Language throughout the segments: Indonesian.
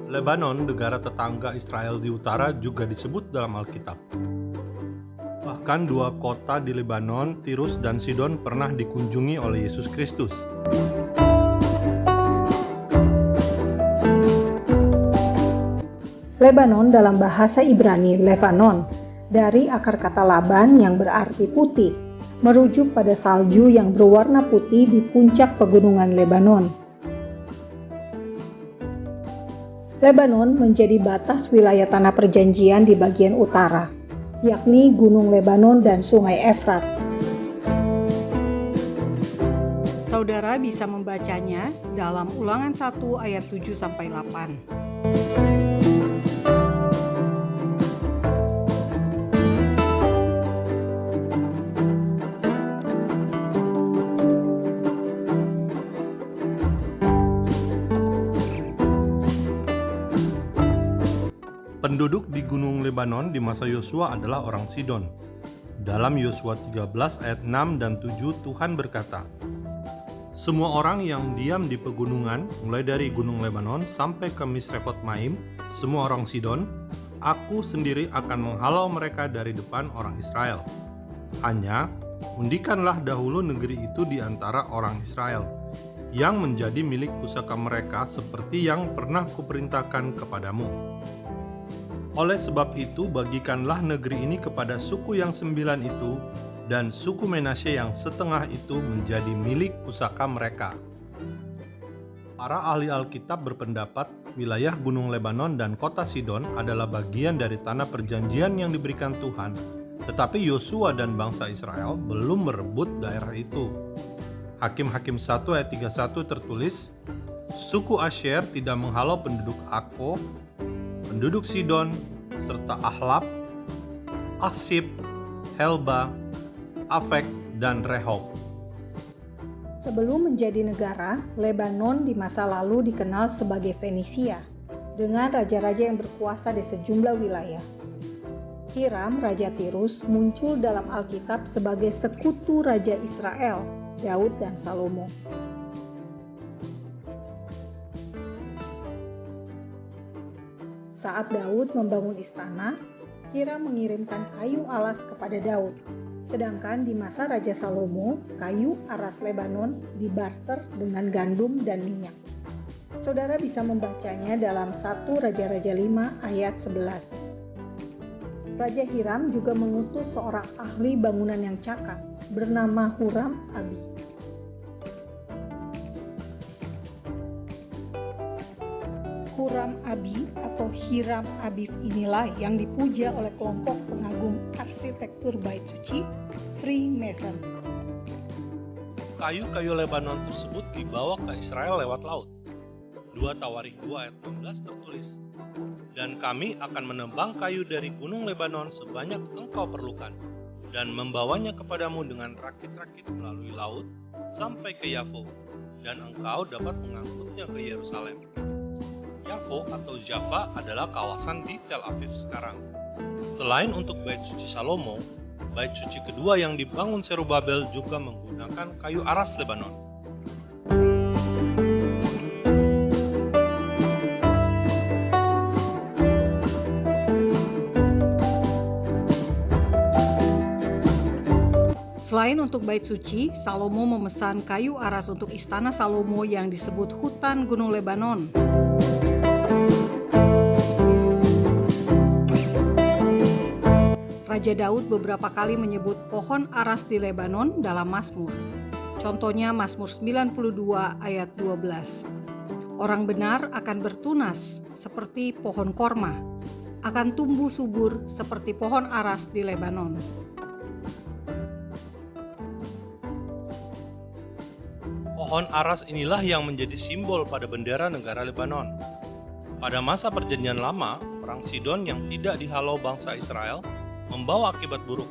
Lebanon, negara tetangga Israel di utara, juga disebut dalam Alkitab. Bahkan dua kota di Lebanon, Tirus dan Sidon, pernah dikunjungi oleh Yesus Kristus. Lebanon dalam bahasa Ibrani Levanon, dari akar kata Laban yang berarti putih, merujuk pada salju yang berwarna putih di puncak pegunungan Lebanon. Lebanon menjadi batas wilayah tanah perjanjian di bagian utara, yakni Gunung Lebanon dan Sungai Efrat. Saudara bisa membacanya dalam Ulangan 1 ayat 7-8. Penduduk di Gunung Lebanon di masa Yosua adalah orang Sidon. Dalam Yosua 13 ayat 6 dan 7 Tuhan berkata, "Semua orang yang diam di pegunungan, mulai dari Gunung Lebanon sampai ke Misrefot Maim, semua orang Sidon, aku sendiri akan menghalau mereka dari depan orang Israel. Hanya undikanlah dahulu negeri itu di antara orang Israel, yang menjadi milik pusaka mereka seperti yang pernah kuperintahkan kepadamu. Oleh sebab itu, bagikanlah negeri ini kepada suku yang 9 itu, dan suku Menasye yang setengah itu menjadi milik pusaka mereka." Para ahli Alkitab berpendapat wilayah Gunung Lebanon dan kota Sidon adalah bagian dari tanah perjanjian yang diberikan Tuhan, tetapi Yosua dan bangsa Israel belum merebut daerah itu. Hakim-Hakim 1 ayat 31 tertulis, "Suku Asyer tidak menghalau penduduk Akko, penduduk Sidon, serta Ahlab, Aksib, Helba, Afek, dan Rehob." Sebelum menjadi negara, Lebanon di masa lalu dikenal sebagai Fenisia, dengan raja-raja yang berkuasa di sejumlah wilayah. Hiram, Raja Tirus, muncul dalam Alkitab sebagai sekutu Raja Israel, Daud dan Salomo. Saat Daud membangun istana, Hiram mengirimkan kayu alas kepada Daud. Sedangkan di masa Raja Salomo, kayu aras Lebanon dibarter dengan gandum dan minyak. Saudara bisa membacanya dalam 1 Raja-Raja 5 ayat 11. Raja Hiram juga mengutus seorang ahli bangunan yang cakap bernama Huram Abi. Huram Abi atau Hiram Abi inilah yang dipuja oleh kelompok pengagum arsitektur bait suci Freemason. Kayu-kayu Lebanon tersebut dibawa ke Israel lewat laut. 2 Tawarikh 2 ayat 16 tertulis, "Dan kami akan menebang kayu dari gunung Lebanon sebanyak engkau perlukan, dan membawanya kepadamu dengan rakit-rakit melalui laut sampai ke Yafo, dan engkau dapat mengangkutnya ke Yerusalem." Yafo atau Jaffa adalah kawasan di Tel Aviv sekarang. Selain untuk bait suci Salomo, bait suci kedua yang dibangun Zerubabel juga menggunakan kayu aras Lebanon. Selain untuk bait suci, Salomo memesan kayu aras untuk istana Salomo yang disebut Hutan Gunung Lebanon. Raja Daud beberapa kali menyebut pohon aras di Lebanon dalam Mazmur. Contohnya Mazmur 92 ayat 12. Orang benar akan bertunas seperti pohon korma, akan tumbuh subur seperti pohon aras di Lebanon. Pohon aras inilah yang menjadi simbol pada bendera negara Lebanon. Pada masa perjanjian lama, orang Sidon yang tidak dihalau bangsa Israel membawa akibat buruk,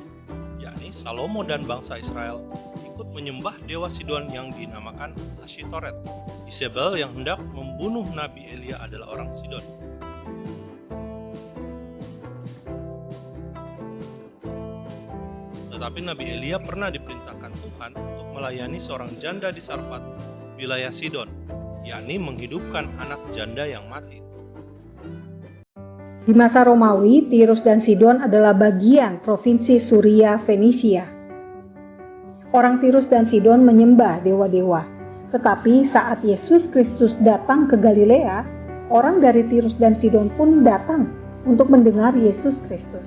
yakni Salomo dan bangsa Israel ikut menyembah dewa Sidon yang dinamakan Ashitoret. Isabel yang hendak membunuh Nabi Elia adalah orang Sidon. Tetapi Nabi Elia pernah diperintahkan Tuhan untuk melayani seorang janda di Sarfat, wilayah Sidon, yakni menghidupkan anak janda yang mati. Di masa Romawi, Tirus dan Sidon adalah bagian provinsi Suria Fenisia. Orang Tirus dan Sidon menyembah dewa-dewa. Tetapi saat Yesus Kristus datang ke Galilea, orang dari Tirus dan Sidon pun datang untuk mendengar Yesus Kristus.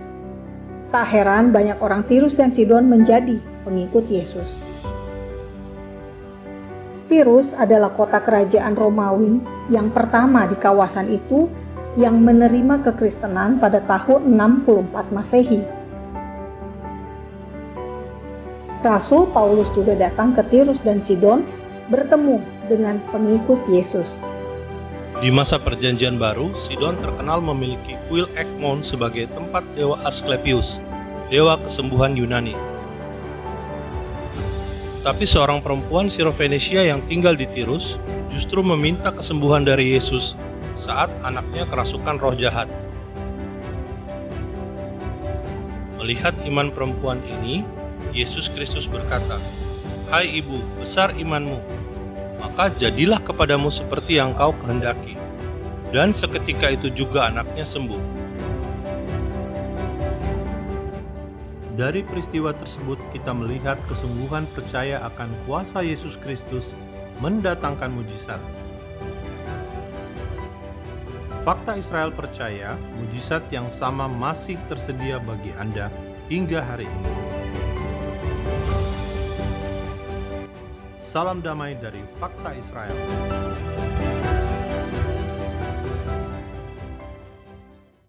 Tak heran banyak orang Tirus dan Sidon menjadi pengikut Yesus. Tirus adalah kota kerajaan Romawi yang pertama di kawasan itu yang menerima kekristenan pada tahun 64 Masehi. Rasul Paulus juga datang ke Tirus dan Sidon bertemu dengan pengikut Yesus. Di masa Perjanjian Baru, Sidon terkenal memiliki kuil Ekmon sebagai tempat dewa Asklepius, dewa kesembuhan Yunani. Tapi seorang perempuan Sirofenisia yang tinggal di Tirus justru meminta kesembuhan dari Yesus saat anaknya kerasukan roh jahat. Melihat iman perempuan ini, Yesus Kristus berkata, "Hai ibu, besar imanmu, maka jadilah kepadamu seperti yang kau kehendaki." Dan seketika itu juga anaknya sembuh. Dari peristiwa tersebut kita melihat kesungguhan percaya akan kuasa Yesus Kristus mendatangkan mujizat. Fakta Israel percaya mujizat yang sama masih tersedia bagi Anda hingga hari ini. Salam damai dari Fakta Israel.